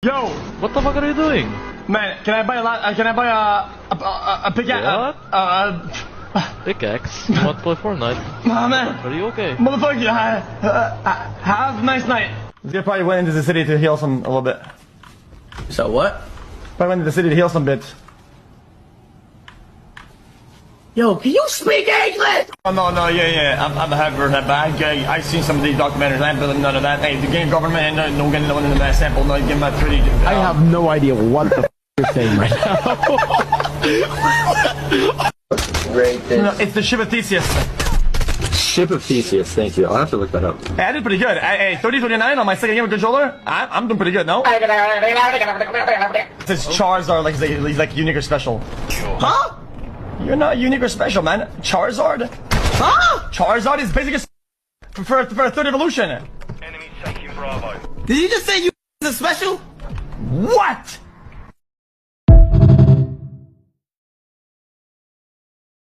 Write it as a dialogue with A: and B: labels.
A: Yo,
B: What the fuck are you doing?
A: man, can I buy a pickaxe?
B: Pickaxe? You want to play Fortnite?
A: Oh, man,
B: Are you okay?
A: motherfucker, have a nice night. This guy probably went into the city to heal some a little bit.
C: So what?
A: Probably went into the city to heal some bits.
C: Yo, can you speak English?
A: Oh, no, yeah. I'm happy for that, but I seen some of these documentaries. I ain't believe none of that. Hey, the game government ain't no getting no one in that sample. No, give my pretty.
D: I have no idea what the you're saying right now.
C: Great.
A: No, it's the ship of Theseus.
D: Ship of Theseus, thank you. I'll have to look that up.
A: Hey, I did pretty good. Hey, 30-39 on my second game with controller. I'm doing pretty good, no? This Charizard, like he's like unique or special.
C: Huh?
A: You're not unique or special, man. Charizard?
C: Huh?
A: Charizard is basically for a third evolution.
E: Enemy taking Bravo.
C: Did you just say you is special?
A: What?